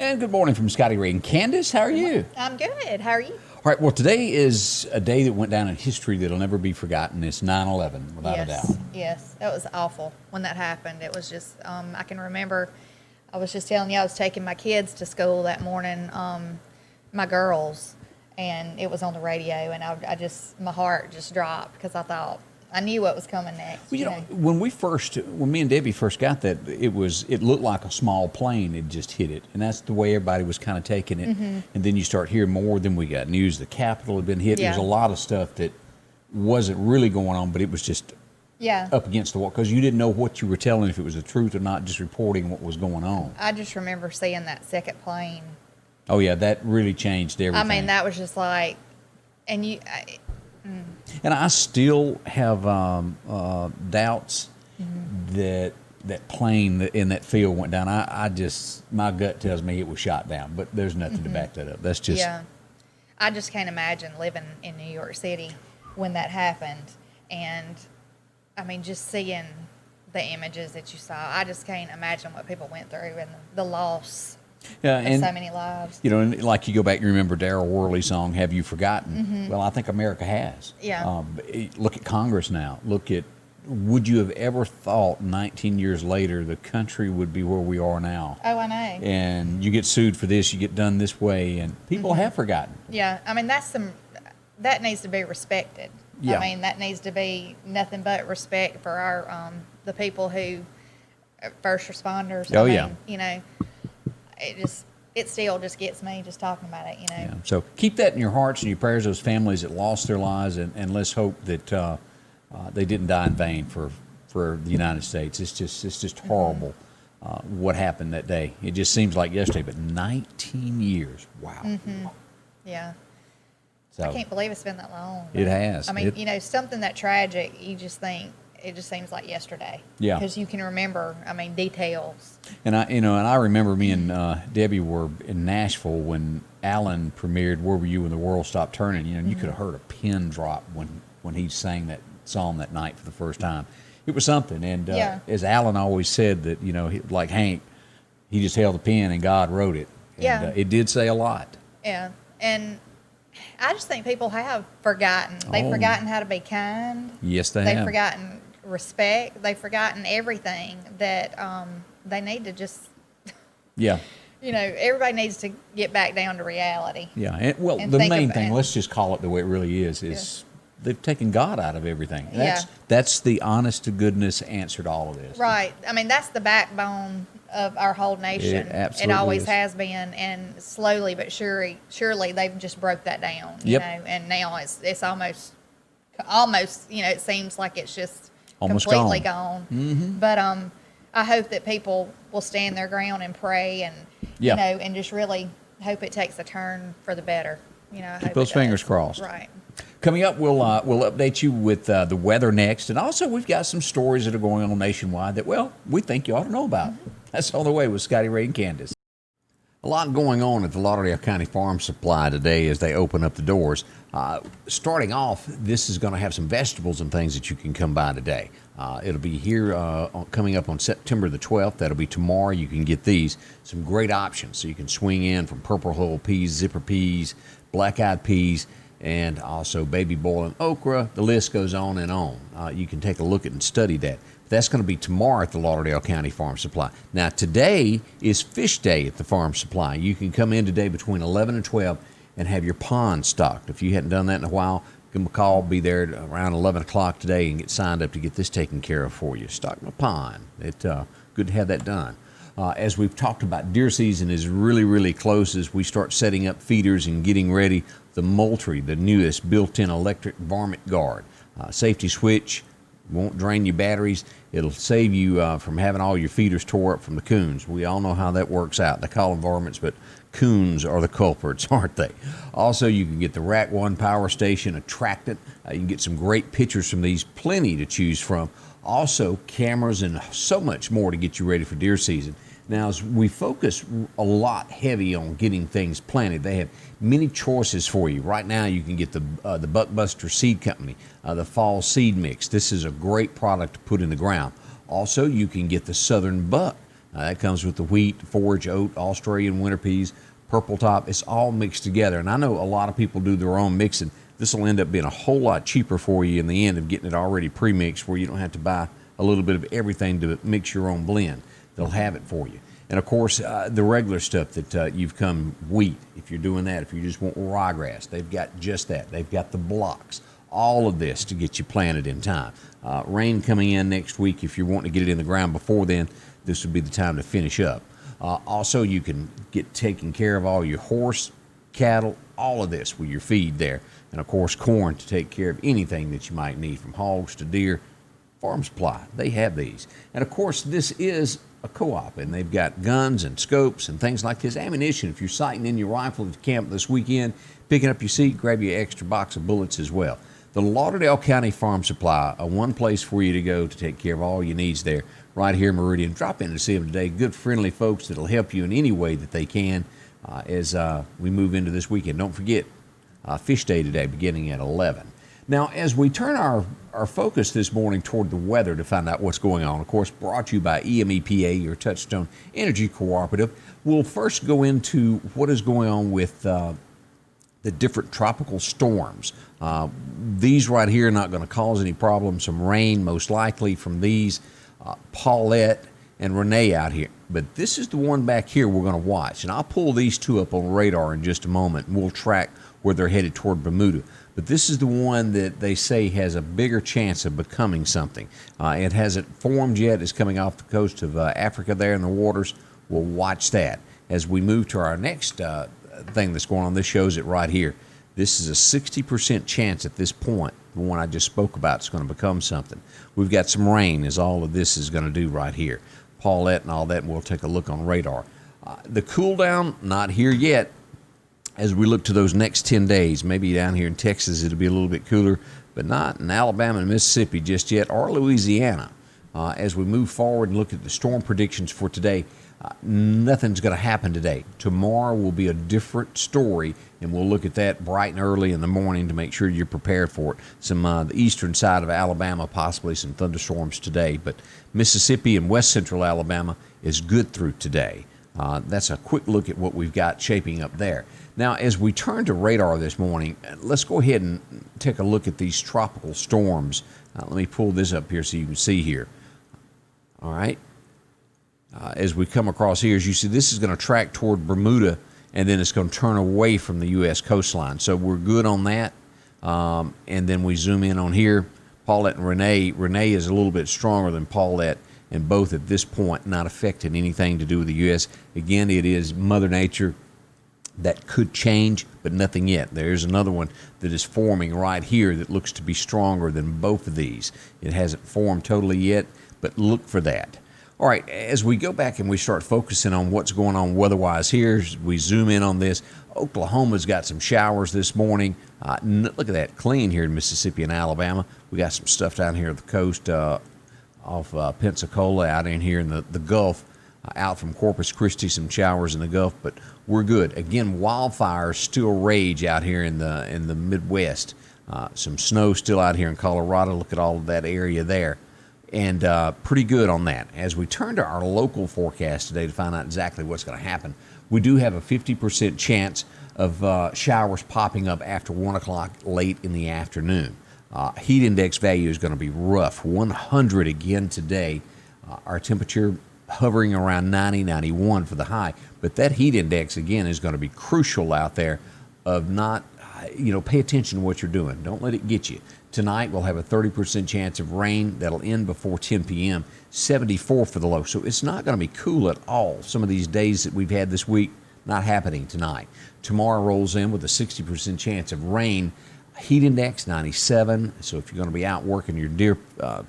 And good morning from Scotty, Ray, and Candace. How are you? I'm good. How are you? All right, well, today is a day that went down in history that'll never be forgotten. It's 9/11, without a doubt. Yes, that was awful when that happened. It was just, I can remember, I was just telling you, I was taking my kids to school that morning, my girls, and it was on the radio, and I just, my heart just dropped because I thought, I knew what was coming next. Well, you know, when me and Debbie first got that, it looked like a small plane had just hit it, and that's the way everybody was kind of taking it. Mm-hmm. And then you start hearing more. Then we got news the Capitol had been hit. Yeah. There was a lot of stuff that wasn't really going on, but it was just up against the wall because you didn't know what you were telling, if it was the truth or not, just reporting what was going on. I just remember seeing that second plane. Oh yeah, that really changed everything. I mean, that was just like, and you. And I still have doubts that plane in that field went down. I just, my gut tells me it was shot down, but there's nothing to back that up. That's just. Yeah. I just can't imagine living in New York City when that happened. And, I mean, just seeing the images that you saw, I just can't imagine what people went through and the loss. Yeah, and so many lives. You know, and like you go back and remember Darryl Worley's song, "Have You Forgotten?" Mm-hmm. Well, I think America has. Yeah. Look at Congress now. Would you have ever thought 19 years later the country would be where we are now? Oh, I know. And you get sued for this, you get done this way, and people have forgotten. Yeah, I mean, that needs to be respected. Yeah. I mean, that needs to be nothing but respect for our the people who first responders. Oh, I mean, yeah. You know. It still just gets me just talking about it, you know. Yeah. So keep that in your hearts and your prayers, those families that lost their lives, and let's hope that they didn't die in vain for the United States. It's just horrible what happened that day. It just seems like yesterday, but 19 years. Wow. Mm-hmm. Yeah. So I can't believe it's been that long. It has. I mean, you know, something that tragic, you just think, it just seems like yesterday. Yeah. Because you can remember, I mean, details. And I remember me and Debbie were in Nashville when Alan premiered "Where Were You When the World Stopped Turning?" You know, you could have heard a pin drop when he sang that song that night for the first time. It was something. And as Alan always said, that like Hank, he just held the pen and God wrote it. And, it did say a lot. Yeah, and I just think people have forgotten. They've forgotten how to be kind. Yes, they have. They've forgotten respect. They've forgotten everything that they need to just. Yeah. You know, everybody needs to get back down to reality. Yeah, and the main thing, let's just call it the way it really is they've taken God out of everything. That's the honest to goodness answer to all of this. Right. I mean, that's the backbone of our whole nation. It absolutely always is. has been, and slowly but surely they've just broke that down. You know, and now it's almost it seems like it's just almost completely gone. Mm-hmm. But I hope that people will stand their ground and pray, and you know, and just really hope it takes a turn for the better. You know, keep those fingers crossed. Right. Coming up, we'll update you with the weather next, and also we've got some stories that are going on nationwide that we think you ought to know about. Mm-hmm. That's On the Way with Scotty, Ray, and Candace. A lot going on at the Lauderdale County Farm Supply today as they open up the doors. Starting off, this is going to have some vegetables and things that you can come by today. It'll be here coming up on September the 12th. That'll be tomorrow. You can get these. Some great options. So you can swing in from purple hull peas, zipper peas, black-eyed peas, and also baby boiling okra. The list goes on and on. You can take a look at and study that. That's going to be tomorrow at the Lauderdale County Farm Supply. Now, today is Fish Day at the Farm Supply. You can come in today between 11 and 12 and have your pond stocked. If you hadn't done that in a while, give them a call. Be there at around 11 o'clock today and get signed up to get this taken care of for you. Stock my pond. It's good to have that done. As we've talked about, deer season is really, really close as we start setting up feeders and getting ready. The Moultrie, the newest built-in electric varmint guard. Safety switch, won't drain your batteries. It'll save you from having all your feeders tore up from the coons. We all know how that works out. They call them varmints, but coons are the culprits, aren't they? Also, you can get the Rack 1 power station, attractant. You can get some great pictures from these, plenty to choose from. Also, cameras and so much more to get you ready for deer season. Now, as we focus a lot heavy on getting things planted, they have many choices for you. Right now, you can get the Buckbuster Seed Company, the Fall Seed Mix. This is a great product to put in the ground. Also, you can get the Southern Buck. That comes with the wheat, forage, oat, Australian winter peas, purple top. It's all mixed together. And I know a lot of people do their own mixing. This will end up being a whole lot cheaper for you in the end of getting it already pre-mixed, where you don't have to buy a little bit of everything to mix your own blend. They'll have it for you. And of course, the regular stuff that you've come wheat, if you're doing that, if you just want ryegrass, they've got just that. They've got the blocks, all of this to get you planted in time. Rain coming in next week. If you're wanting to get it in the ground before then, this would be the time to finish up. Also, you can get taken care of all your horse, cattle, all of this with your feed there. And of course, corn to take care of anything that you might need, from hogs to deer. Farm Supply, they have these. And of course, this is a co-op, and they've got guns and scopes and things like this. Ammunition, if you're sighting in your rifle at camp this weekend, picking up your seat, grab your extra box of bullets as well. The Lauderdale County Farm Supply, a one place for you to go to take care of all your needs there, right here in Meridian. Drop in to see them today. Good, friendly folks that'll help you in any way that they can as we move into this weekend. Don't forget, Fish Day today, beginning at 11. Now, as we turn our focus this morning toward the weather to find out what's going on, of course, brought to you by EMEPA, your Touchstone Energy Cooperative, we'll first go into what is going on with the different tropical storms. These right here are not going to cause any problems. Some rain, most likely, from these. Paulette and Renee out here. But this is the one back here we're going to watch. And I'll pull these two up on radar in just a moment, and we'll track where they're headed toward Bermuda. But this is the one that they say has a bigger chance of becoming something. It hasn't formed yet. It's coming off the coast of Africa there in the waters. We'll watch that. As we move to our next thing that's going on, this shows it right here. This is a 60% chance at this point. The one I just spoke about is going to become something. We've got some rain, is all of this is going to do right here. Paulette and all that, and we'll take a look on radar. The cool down, not here yet. As we look to those next 10 days, maybe down here in Texas it'll be a little bit cooler, but not in Alabama and Mississippi just yet, or Louisiana. As we move forward and look at the storm predictions for today, nothing's going to happen today. Tomorrow will be a different story, and we'll look at that bright and early in the morning to make sure you're prepared for it. Some the eastern side of Alabama, possibly some thunderstorms today, but Mississippi and west central Alabama is good through today. That's a quick look at what we've got shaping up there. Now, as we turn to radar this morning, let's go ahead and take a look at these tropical storms. Let me pull this up here so you can see here. All right. As we come across here, as you see, this is going to track toward Bermuda, and then it's going to turn away from the U.S. coastline. So we're good on that. And then we zoom in on here. Paulette and Renee. Renee is a little bit stronger than Paulette, and both at this point not affecting anything to do with the U.S. Again, it is Mother Nature. That could change, but nothing yet. There's another one that is forming right here that looks to be stronger than both of these. It hasn't formed totally yet, but look for that. All right, as we go back and we start focusing on what's going on weather-wise here, we zoom in on this. Oklahoma's got some showers this morning. Look at that, clean here in Mississippi and Alabama. We got some stuff down here at the coast off Pensacola, out in here in the Gulf. Out from Corpus Christi, some showers in the Gulf, but we're good. Again, wildfires still rage out here in the Midwest. Some snow still out here in Colorado. Look at all of that area there. And pretty good on that. As we turn to our local forecast today to find out exactly what's going to happen, we do have a 50% chance of showers popping up after 1 o'clock late in the afternoon. Heat index value is going to be rough. 100 again today. Our temperature hovering around 90, 91 for the high. But that heat index, again, is going to be crucial out there of not, pay attention to what you're doing. Don't let it get you. Tonight, we'll have a 30% chance of rain. That'll end before 10 p.m., 74 for the low. So it's not going to be cool at all. Some of these days that we've had this week, not happening tonight. Tomorrow rolls in with a 60% chance of rain. Heat index, 97. So if you're going to be out working your deer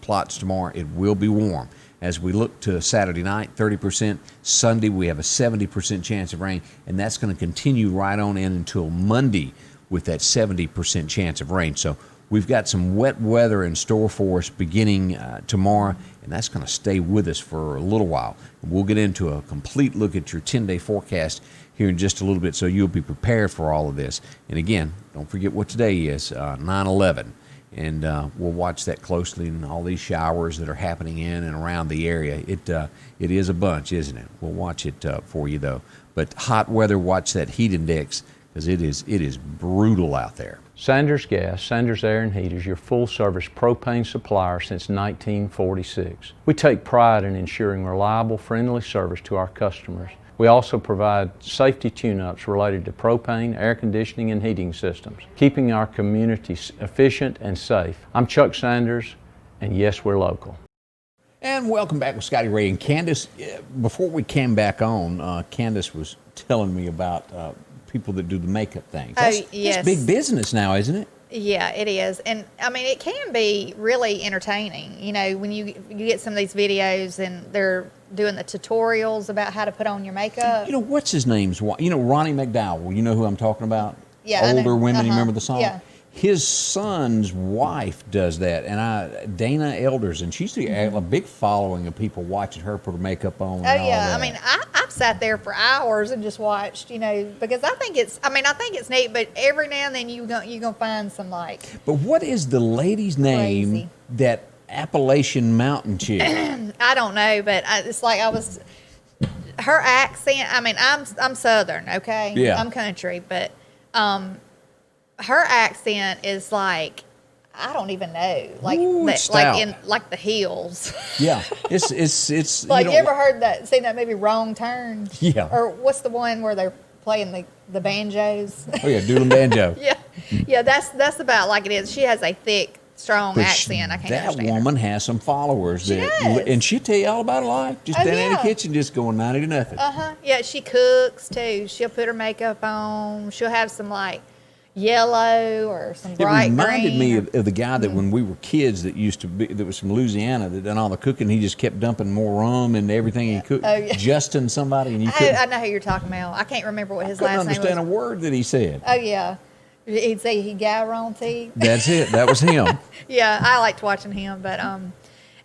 plots tomorrow, it will be warm. As we look to Saturday night, 30%. Sunday, we have a 70% chance of rain, and that's going to continue right on in until Monday with that 70% chance of rain. So we've got some wet weather in store for us beginning tomorrow, and that's going to stay with us for a little while. And we'll get into a complete look at your 10-day forecast here in just a little bit so you'll be prepared for all of this. And again, don't forget what today is, 9/11. And we'll watch that closely in all these showers that are happening in and around the area. It is a bunch, isn't it? We'll watch it for you, though. But hot weather, watch that heat index, because it is brutal out there. Sanders Gas, Sanders Air and Heat is your full-service propane supplier since 1946. We take pride in ensuring reliable, friendly service to our customers. We also provide safety tune-ups related to propane, air conditioning, and heating systems, keeping our community efficient and safe. I'm Chuck Sanders, and yes, we're local. And welcome back with Scotty Ray and Candace. Before we came back on, Candace was telling me about people that do the makeup things. Yes. That's big business now, isn't it? Yeah, it is. And I mean, it can be really entertaining. You know, when you get some of these videos and they're doing the tutorials about how to put on your makeup. You know, what's his name's? You know, Ronnie McDowell. You know who I'm talking about? Yeah. Older women, you remember the song? Yeah. His son's wife does that, and Dana Elders, and she's a big following of people watching her put her makeup on. Oh, yeah. I mean, I've sat there for hours and just watched, you know, because I think it's neat, but every now and then you're gonna find some like. But what is the lady's name? Crazy. That Appalachian Mountain chick. I don't know, but it's like her accent. I mean, I'm Southern, okay? Yeah. I'm country, but her accent is like, I don't even know, like Ooh, like the hills. Yeah, it's Like you ever seen that movie Wrong Turn? Yeah. Or what's the one where they're playing the banjos? Oh yeah, doodle banjo. yeah. That's about like it is. She has a thick, strong accent. I can't understand That woman her. has some followers. She does. And she'll tell you all about her life. Just down in the yeah. kitchen, just going 90 to nothing. Yeah, she cooks too. She'll put her makeup on. She'll have some like yellow or some bright green. It reminded me of the guy that when we were kids that was from Louisiana that done all the cooking. He just kept dumping more rum and everything he cooked. Oh, yeah. Justin somebody, and you I know who you're talking about. I can't remember what his couldn't last name understand a was. word that he said. Oh yeah, he'd say he got wrong teeth. That's it. That was him. Yeah, I liked watching him, but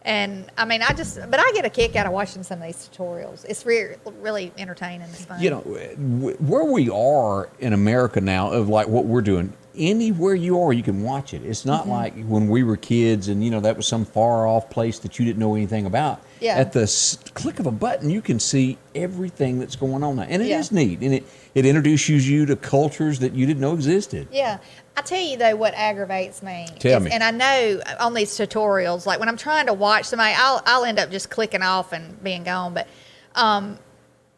and I mean, but I get a kick out of watching some of these tutorials. It's really entertaining. It's fun. You know, where we are in America now, of like what we're doing, anywhere you are, you can watch it. It's not like when we were kids and, you know, that was some far off place that you didn't know anything about. Yeah. At the click of a button, you can see everything that's going on now. And it Yeah. is neat. And it introduces you to cultures that you didn't know existed. Yeah. I tell you, though, what aggravates me. Tell me. And I know on these tutorials, like when I'm trying to watch somebody, I'll end up just clicking off and being gone. But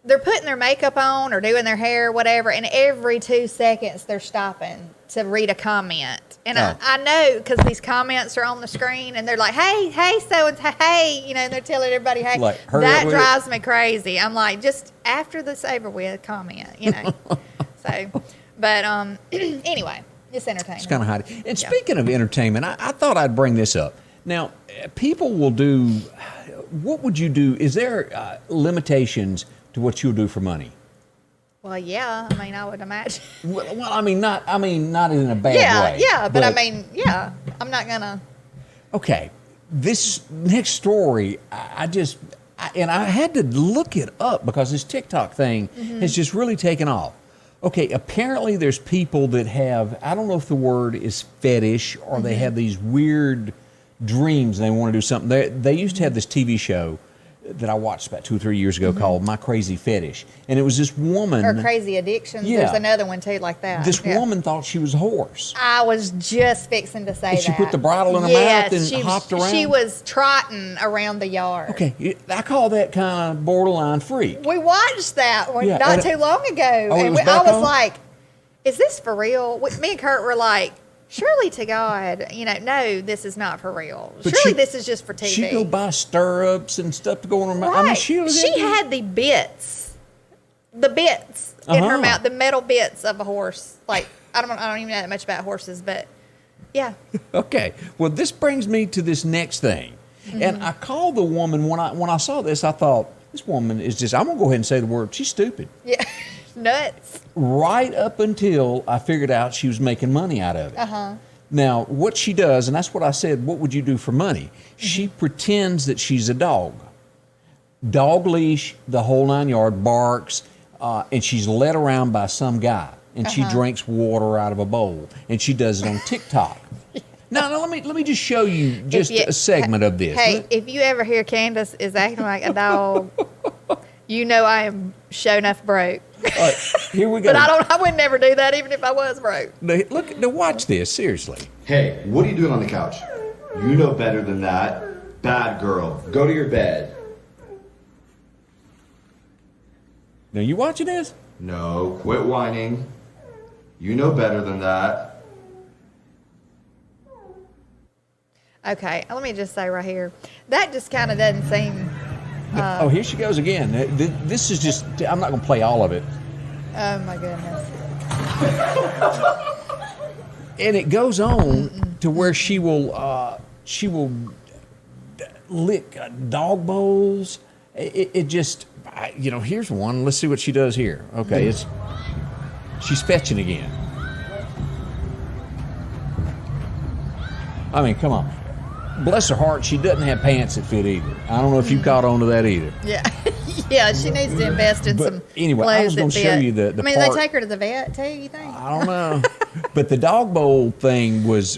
they're putting their makeup on or doing their hair, whatever, and every 2 seconds they're stopping to read a comment. And I know because these comments are on the screen and they're like, hey, so hey, you know, and they're telling everybody, hey, Like, hurry that up drives me crazy. I'm like, just after the saber with comment, you know. So, but anyway, it's entertaining. It's kind of hot. And speaking of entertainment, I thought I'd bring this up. Now, people will do, what would you do? Is there limitations to what you'll do for money? Well, yeah. I mean, I would imagine. Well, I mean, not in a bad way. Yeah, but I mean, yeah. I'm not gonna. Okay, this next story, I had to look it up because this TikTok thing has just really taken off. Okay, apparently there's people that have, I don't know if the word is fetish or they have these weird dreams and they want to do something. They used to have this TV show that I watched about 2 or 3 years ago called My Crazy Fetish. And it was this woman. Or Crazy Addictions. Yeah. There's another one too like that. This woman thought she was a horse. I was just fixing to say And that. she put the bridle in her mouth and hopped around? She was trotting around the yard. Okay, I call that kind of borderline freak. We watched that Yeah, not too long ago. Oh, it and was I back was on? like, is this for real? Me and Kurt were like, surely to God, you know, no, this is not for real. But Surely this is just for TV. She'd go buy stirrups and stuff to go on her mouth. Right. I mean, she had the bits in her mouth, the metal bits of a horse. Like I don't even know that much about horses, but yeah. Okay. Well, this brings me to this next thing, and I called the woman when I saw this. I thought this woman is just. I'm gonna go ahead and say the word. She's stupid. Yeah, nuts. Right up until I figured out she was making money out of it. Now, what she does, and that's what I said. What would you do for money? She pretends that she's a dog. Dog leash, the whole 9 yard, barks, and she's led around by some guy, and she drinks water out of a bowl, and she does it on TikTok. No, let me just show you just a segment of this. Hey, if you ever hear Candace is acting like a dog, you know I am show enough broke. All right, here we go. But I would never do that even if I was broke. Now watch this, seriously. Hey, what are you doing on the couch? You know better than that. Bad girl. Go to your bed. Now you watching this? No, quit whining. You know better than that. Okay, let me just say right here, that just kind of doesn't seem. Oh, here she goes again. This is just, I'm not going to play all of it. Oh my goodness. And it goes on to where she will lick dog bowls. It just, here's one. Let's see what she does here. Okay, she's fetching again. I mean, come on. Bless her heart, she doesn't have pants that fit either. I don't know if you caught on to that either. Yeah, yeah, she needs to invest in some anyway, I was clothes going that to show fit. you the I mean, part. they take her to the vet too. You think? I don't know, but the dog bowl thing was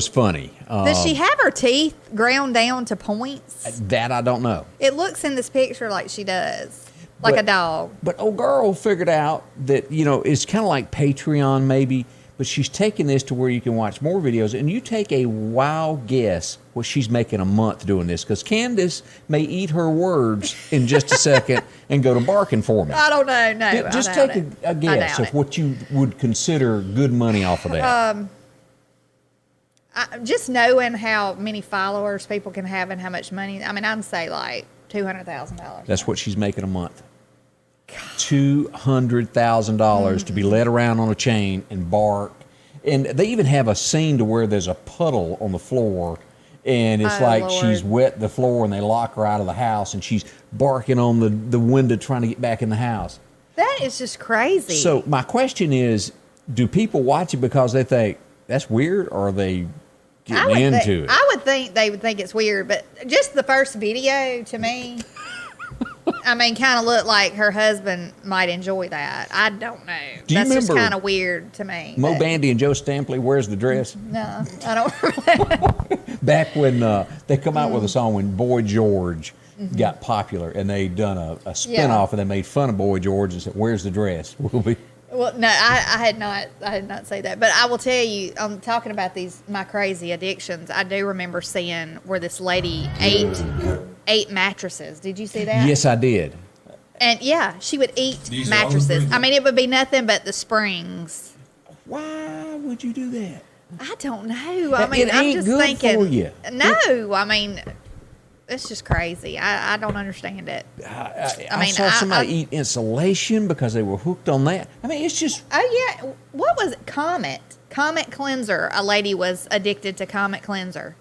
funny. Does she have her teeth ground down to points? That I don't know. It looks in this picture like she does, like But- a dog. But old girl figured out that it's kind of like Patreon maybe, but she's taking this to where you can watch more videos, and you take a wild guess what she's making a month doing this, because Candace may eat her words in just a second and go to barking for me. I don't know. No, Yeah, just I doubt take it. a I guess doubt of what you would consider good money off of that. Just knowing how many followers people can have and how much money. I mean, I'd say like $200,000. That's what she's making a month. $200,000 to be led around on a chain and bark. And they even have a scene to where there's a puddle on the floor, and it's Oh, like Lord. she's wet the floor, and they lock her out of the house, and she's barking on the window trying to get back in the house. That is just crazy. So my question is, do people watch it because they think that's weird, or are they getting into it? I would think they would think it's weird, but just the first video to me, I mean, kind of looked like her husband might enjoy that. I don't know. Do you That's just remember kind of weird to me. Mo but- Bandy and Joe Stampley, Where's the Dress? No, I don't remember. Back when they come out with a song when Boy George got popular, and they done a spin-off, and they made fun of Boy George and said, "Where's the dress?" We'll be. Well, no, I had not say that, but I will tell you, talking about my crazy addictions, I do remember seeing where this lady ate mattresses. Did you see that? Yes, I did. And yeah, she would eat These are all mattresses. the I mean, it would be nothing but the springs. Why would you do that? I don't know. I It mean, I'm ain't just good thinking. for you. No, I mean, it's just crazy. I don't understand it. I mean, saw somebody I- eat insulation because they were hooked on that. I mean, it's just Oh yeah, what was it? Comet cleanser. A lady was addicted to Comet cleanser.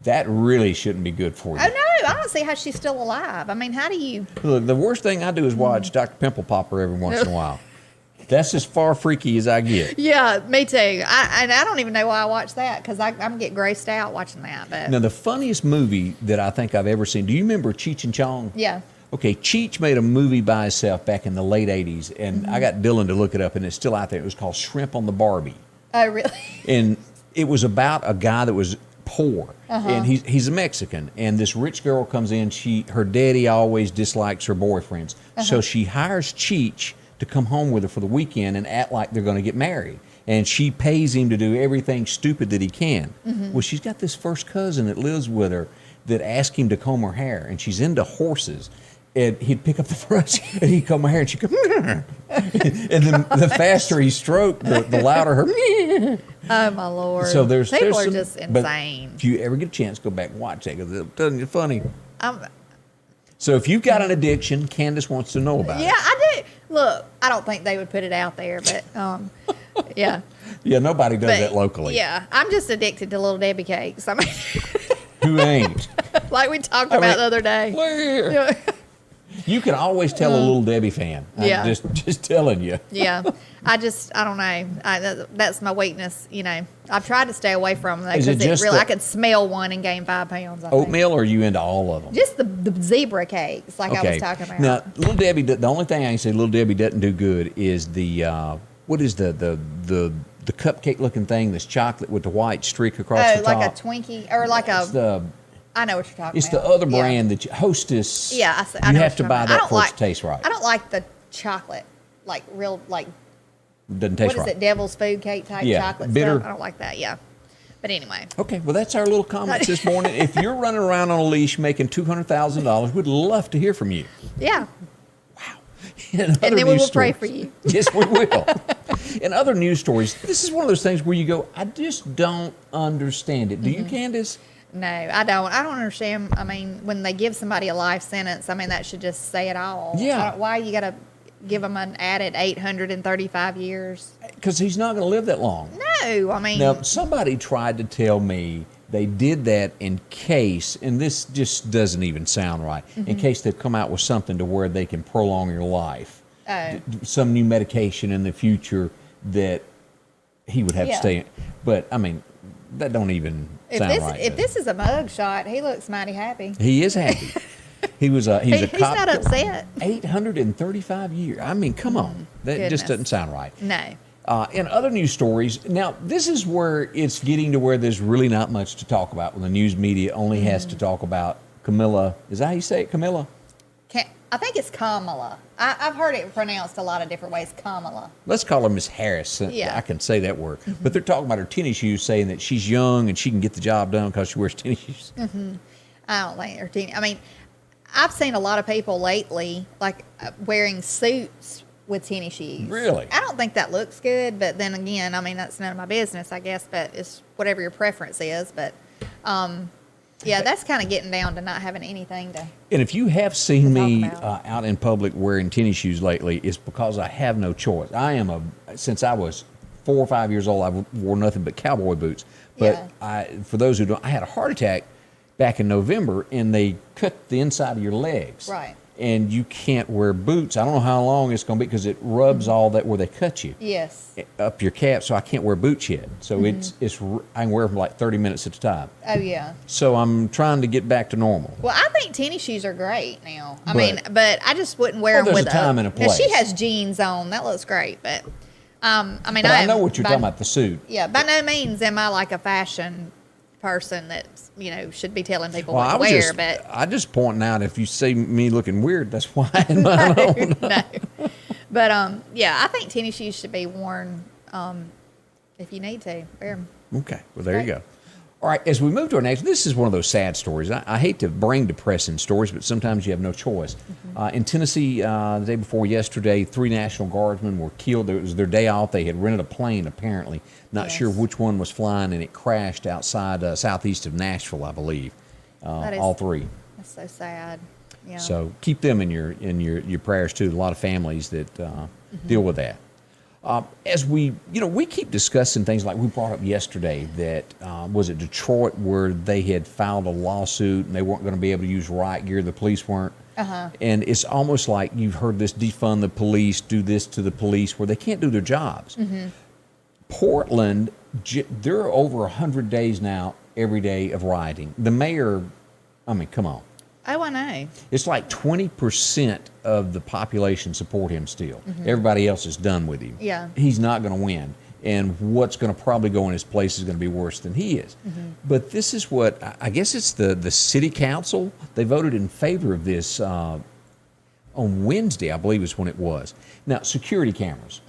that really shouldn't be good for you. Oh no, I don't see how she's still alive. I mean, how do you? Look, the worst thing I do is watch Dr. Pimple Popper every once in a while. That's as far freaky as I get. Yeah, me too. I don't even know why I watch that because I'm get grossed out watching that. But Now, the funniest movie that I think I've ever seen, do you remember Cheech and Chong? yeah, Okay, Cheech made a movie by himself back in the late 80s, and I got Dylan to look it up, and it's still out there. It was called Shrimp on the Barbie. oh really? And it was about a guy that was poor, and he's a Mexican, and this rich girl comes in. Her daddy always dislikes her boyfriends, so she hires Cheech to come home with her for the weekend and act like they're going to get married. And she pays him to do everything stupid that he can. Well, she's got this first cousin that lives with her that asks him to comb her hair, and she's into horses. And he'd pick up the brush and he'd comb her hair, and she'd go, and then the faster he stroked, the louder her. Oh my lord! So there's people are some- just but insane. if you ever get a chance, go back and watch that because it's telling you funny. Um, So if you've got an addiction, Candace wants to know about yeah, it. I do. Look, I don't think they would put it out there, but yeah. Yeah, nobody does But, that locally. Yeah, I'm just addicted to Little Debbie cakes. I mean, Who ain't? like we talked I about mean, the other day. Where? You can always tell a little Debbie fan. Yeah. I'm just telling you. Yeah, I don't know. That's my weakness. You know, I've tried to stay away from that Is because it just the- I could smell one and gain 5 pounds. I think. Oatmeal, or are you into all of them? Just the zebra cakes, like I was talking about. Now, Little Debbie, the only thing I can say Little Debbie doesn't do good is the what is the the cupcake looking thing that's chocolate with the white streak across the Oh, top. like a Twinkie or like It's the I know what you're talking it's about. the other Yeah. brand that Hostess. Yeah, I you know what have to you're buy talking about. I that don't for it like, to taste right. I don't like the chocolate, like real, like Doesn't taste what is right. it, devil's food cake type Yeah, chocolate bitter. stuff. I don't like that. Yeah, but anyway, Okay, well, that's our little comments this morning. If you're running around on a leash making $200,000, we'd love to hear from you. yeah, And then we will pray for you. Yes, we will. In other news stories, this is one of those things where you go, I just don't understand it. Do you, Candace? No, I don't. I don't understand. I mean, when they give somebody a life sentence, I mean that should just say it all. Yeah. Why you got to give them an added 835 years? Because he's not going to live that long. No, I mean, Now, somebody tried to tell me they did that in case, and this just doesn't even sound right, in case they've come out with something to where they can prolong your life. Oh. Some new medication in the future that he would have to Yeah. stay in. But, I mean, that don't even sound right. if this is a mug shot, he looks mighty happy. He is happy. He's a He's cop. not upset. 835 years. I mean, come on. That just Goodness. doesn't sound right. No. In other news stories, now this is where it's getting to where there's really not much to talk about when the news media only has to talk about Camilla. Is that how you say it, Camilla? I think it's Kamala. I've heard it pronounced a lot of different ways. Kamala. Let's call her Miss Harris. Yeah. I can say that word. But they're talking about her tennis shoes, saying that she's young and she can get the job done because she wears tennis shoes. I don't think her team. I mean, I've seen a lot of people lately like wearing suits with tennis shoes. Really? I don't think that looks good, but then again, I mean that's none of my business, I guess. But it's whatever your preference is. But yeah, that's kind of getting down to not having anything to. And if you have seen me talk about. out in public wearing tennis shoes lately, it's because I have no choice. Since I was 4 or 5 years old, I wore nothing but cowboy boots. But for those who don't, I had a heart attack back in November, and they cut the inside of your legs. Right. And you can't wear boots. I don't know how long it's going to be because it rubs all that where they cut you Yes. up your calf. So I can't wear boots yet. So it's I can wear them for like 30 minutes at a time. Oh yeah. So I'm trying to get back to normal. Well, I think tennis shoes are great now. I But- mean, but I just wouldn't wear Well, them there's with a time and a Now, she place. has jeans on. That looks great, but I mean, But I am know what you're by- talking about, the suit. Yeah, by no means am I like a fashion person that should be telling people Well, what to wear. But I just pointing out if you see me looking weird, that's why I had mine on. no. But yeah, I think tennis shoes should be worn if you need to wear them. Okay, well there you go. All right, as we move to our next, this is one of those sad stories. I hate to bring depressing stories, but sometimes you have no choice. In Tennessee, the day before yesterday, 3 National Guardsmen were killed. It was their day off. They had rented a plane, apparently. Not sure Yes. which one was flying, and it crashed outside southeast of Nashville, I believe. That is- All 3. That's so sad. Yeah. So keep them in your prayers too. A lot of families that deal with that. As we keep discussing things like we brought up yesterday that was it Detroit where they had filed a lawsuit and they weren't going to be able to use riot gear. The police weren't. And it's almost like you've heard this defund the police, do this to the police where they can't do their jobs. Portland, there are over 100 days now, every day of rioting. The mayor, I mean, come on. Oh, I know. It's like 20% of the population support him still. Everybody else is done with him. Yeah. He's not going to win. And what's going to probably go in his place is going to be worse than he is. But this is what, I guess it's the city council. They voted in favor of this on Wednesday, I believe is when it was. Now, security cameras,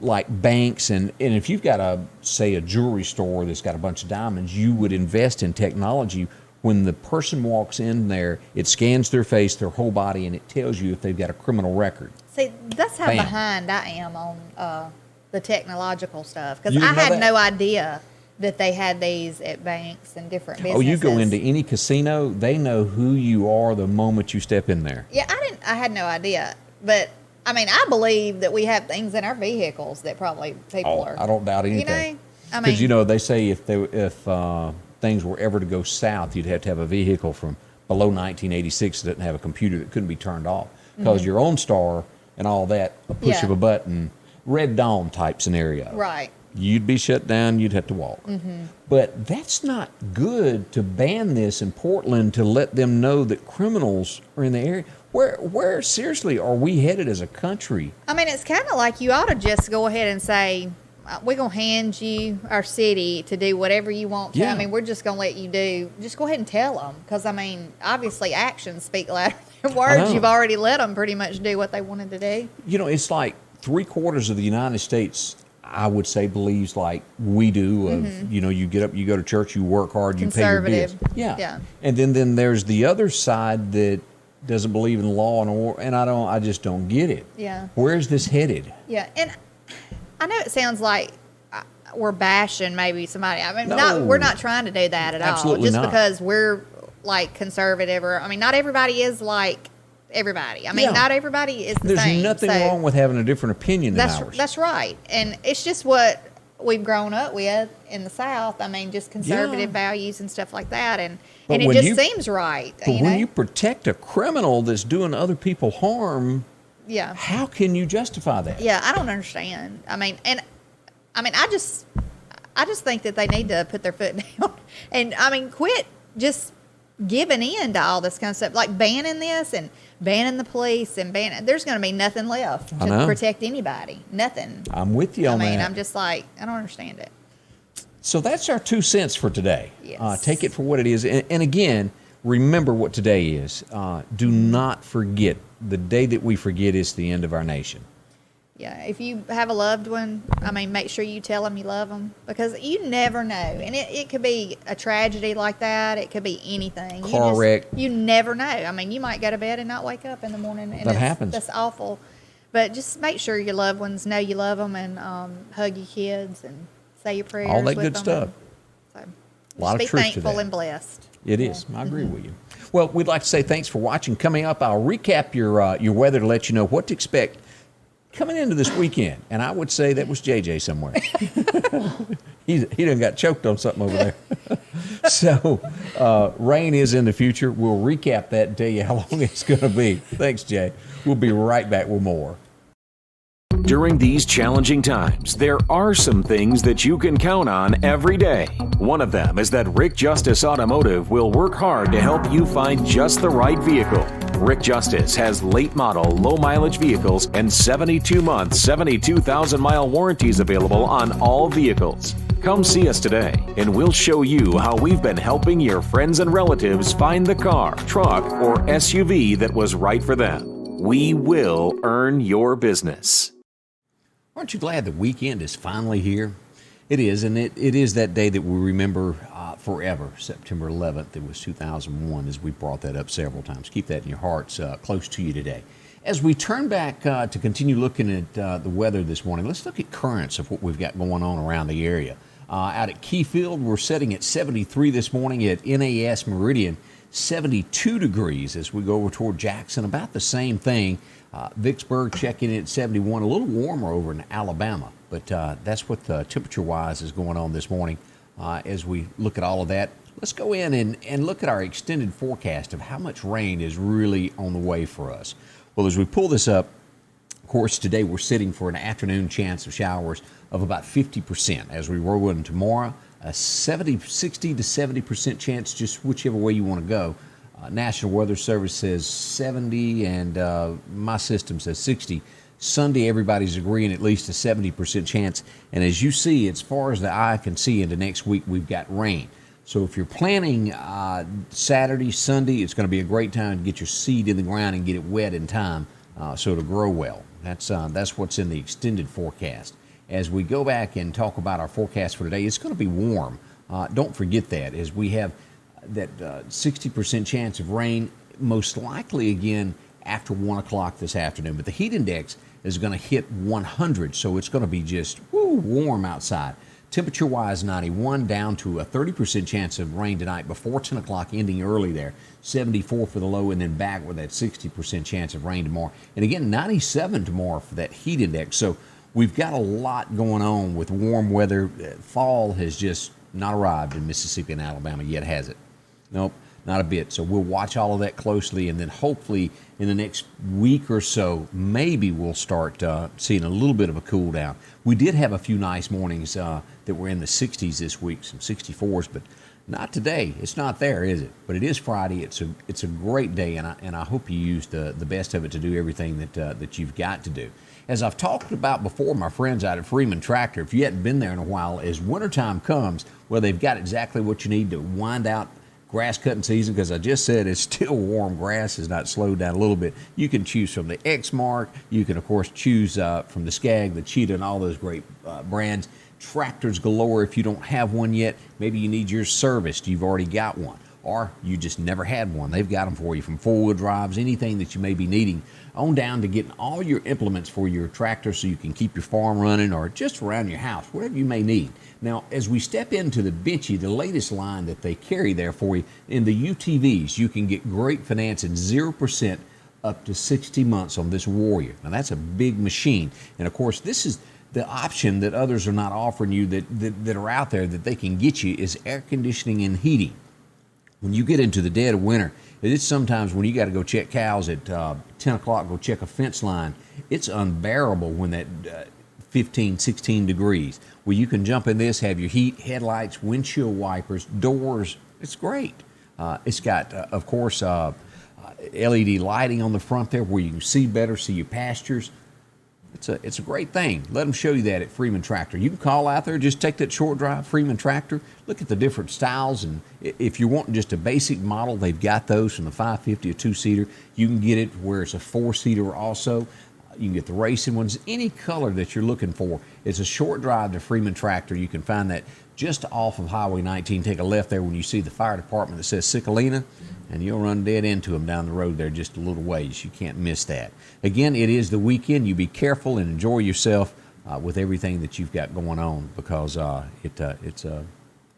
like banks, and if you've got say a jewelry store that's got a bunch of diamonds, you would invest in technology. When the person walks in there, it scans their face, their whole body, and it tells you if they've got a criminal record. See, that's how Bam. behind I am on the technological stuff because You I didn't know had that? no idea that they had these at banks and different businesses. Oh, you go into any casino, they know who you are the moment you step in there. Yeah, I had no idea, but I mean, I believe that we have things in our vehicles that probably people are. I don't doubt anything. I mean, Because they say if things were ever to go south, you'd have to have a vehicle from below 1986 that didn't have a computer that couldn't be turned off. Because your own star and all that, a push Yeah. of a button, Red Dawn type scenario. right. You'd be shut down, you'd have to walk. But that's not good to ban this in Portland to let them know that criminals are in the area. Where seriously are we headed as a country? I mean, it's kind of like you ought to just go ahead and say, we're going to hand you our city to do whatever you want to. Yeah. I mean, we're just going to let you do, just go ahead and tell them. Because, I mean, obviously actions speak louder than words. know. You've already let them pretty much do what they wanted to do. You know, it's like 3/4 of the United States, I would say, believes like we do. Of you know, you get up, you go to church, you work hard, you pay your bills. Conservative. Yeah. Yeah. And then there's the other side that doesn't believe in law and order, and I just don't get it. Yeah. Where's this headed? Yeah, and I know it sounds like we're bashing maybe somebody. I mean, No. we're not trying to do that at all. Absolutely Just not. because we're like conservative, or I mean, not everybody is like everybody. I mean, Yeah. not everybody is the There's same. nothing so wrong with having a different opinion than ours. that's right, and it's just what we've grown up with in the South. I mean, just conservative values and stuff like that, and But it when just you- seems right. But you when know? you protect a criminal that's doing other people harm, yeah. how can you justify that? Yeah, I don't understand. I just think that they need to put their foot down and quit just giving in to all this kind of stuff, like banning this and banning the police and banning. There's going to be nothing left I to know. protect anybody. Nothing. I'm with you on that. I'm just like, I don't understand it. So that's our 2 cents for today. Yes. Take it for what it is. And again, remember what today is. Do not forget. The day that we forget is the end of our nation. Yeah, if you have a loved one, make sure you tell them you love them, because you never know. And it could be a tragedy like that. It could be anything. Car wreck. You never know. You might go to bed and not wake up in the morning. And That happens. That's awful. But just make sure your loved ones know you love them, and hug your kids and say your prayers. All that with good them. stuff. So A lot of just truth be to thankful that. and blessed. It is. I agree with you. Well, we'd like to say thanks for watching. Coming up, I'll recap your weather to let you know what to expect coming into this weekend. And I would say that was JJ somewhere. he done got choked on something over there. So rain is in the future. We'll recap that and tell you how long it's going to be. Thanks, Jay. We'll be right back with more. During these challenging times, there are some things that you can count on every day. One of them is that Rick Justice Automotive will work hard to help you find just the right vehicle. Rick Justice has late model, low mileage vehicles and 72-month, 72,000-mile warranties available on all vehicles. Come see us today, and we'll show you how we've been helping your friends and relatives find the car, truck, or SUV that was right for them. We will earn your business. Aren't you glad the weekend is finally here? It is, and it is that day that we remember forever, September 11th. It was 2001, as we brought that up several times. Keep that in your hearts, close to you today. As we turn back to continue looking at the weather this morning, let's look at currents of what we've got going on around the area. Out at Keyfield, we're setting at 73 this morning. At NAS Meridian, 72 degrees as we go over toward Jackson. About the same thing. Vicksburg checking in at 71, a little warmer over in Alabama, but that's what temperature-wise is going on this morning. As we look at all of that, let's go in and look at our extended forecast of how much rain is really on the way for us. Well, as we pull this up, of course, today we're sitting for an afternoon chance of showers of about 50%. As we roll in tomorrow, a 60 to 70% chance, just whichever way you want to go. National Weather Service says 70, and my system says 60. Sunday, everybody's agreeing at least a 70% chance. And as you see, as far as the eye can see into next week, we've got rain. So if you're planning Saturday, Sunday, it's going to be a great time to get your seed in the ground and get it wet in time so it'll grow well. That's what's in the extended forecast. As we go back and talk about our forecast for today, it's going to be warm. Don't forget that, as we have that 60% chance of rain, most likely again after 1 o'clock this afternoon. But the heat index is going to hit 100, so it's going to be just warm outside. Temperature-wise, 91, down to a 30% chance of rain tonight before 10 o'clock, ending early there. 74 for the low, and then back with that 60% chance of rain tomorrow. And again, 97 tomorrow for that heat index. So we've got a lot going on with warm weather. Fall has just not arrived in Mississippi and Alabama yet, has it? Nope, not a bit. So we'll watch all of that closely, and then hopefully in the next week or so, maybe we'll start seeing a little bit of a cool down. We did have a few nice mornings that were in the 60s this week, some 64s, but not today. It's not there, is it? But it is Friday. It's a great day, and I hope you use the best of it to do everything that you've got to do. As I've talked about before, my friends out at Freeman Tractor, if you hadn't been there in a while, as wintertime comes, well, they've got exactly what you need to wind out grass cutting season, because I just said it's still warm. Grass has not slowed down a little bit. You can choose from the Exmark. You can, of course, choose from the Skag, the Cheetah, and all those great brands. Tractors galore. If you don't have one yet, maybe you need yours serviced. You've already got one, or you just never had one. They've got them for you, from four-wheel drives, anything that you may be needing, on down to getting all your implements for your tractor so you can keep your farm running, or just around your house, whatever you may need. Now, as we step into the Benchy, the latest line that they carry there for you, in the UTVs, you can get great financing, 0% up to 60 months on this Warrior. Now, that's a big machine. And, of course, this is the option that others are not offering you that are out there that they can get you, is air conditioning and heating. When you get into the dead of winter, it's sometimes when you got to go check cows at 10 o'clock, go check a fence line, it's unbearable when that 15, 16 degrees. Well, you can jump in this, have your heat, headlights, windshield wipers, doors. It's great. It's got, of course, LED lighting on the front there where you can see better, see your pastures. It's a great thing. Let them show you that at Freeman Tractor. You can call out there, just take that short drive, Freeman Tractor, look at the different styles, and if you're wanting just a basic model, they've got those from the 550, a two-seater. You can get it where it's a four-seater also. You can get the racing ones, any color that you're looking for. It's a short drive to Freeman Tractor. You can find that just off of Highway 19. Take a left there when you see the fire department that says Cicalina, and you'll run dead into them down the road there just a little ways. You can't miss that. Again, it is the weekend. You be careful and enjoy yourself with everything that you've got going on, because it's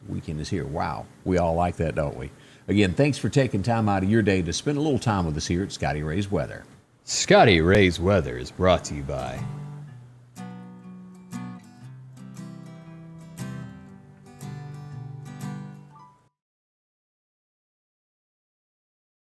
weekend is here. Wow. We all like that, don't we? Again, thanks for taking time out of your day to spend a little time with us here at Scotty Ray's Weather. Scotty Ray's Weather is brought to you by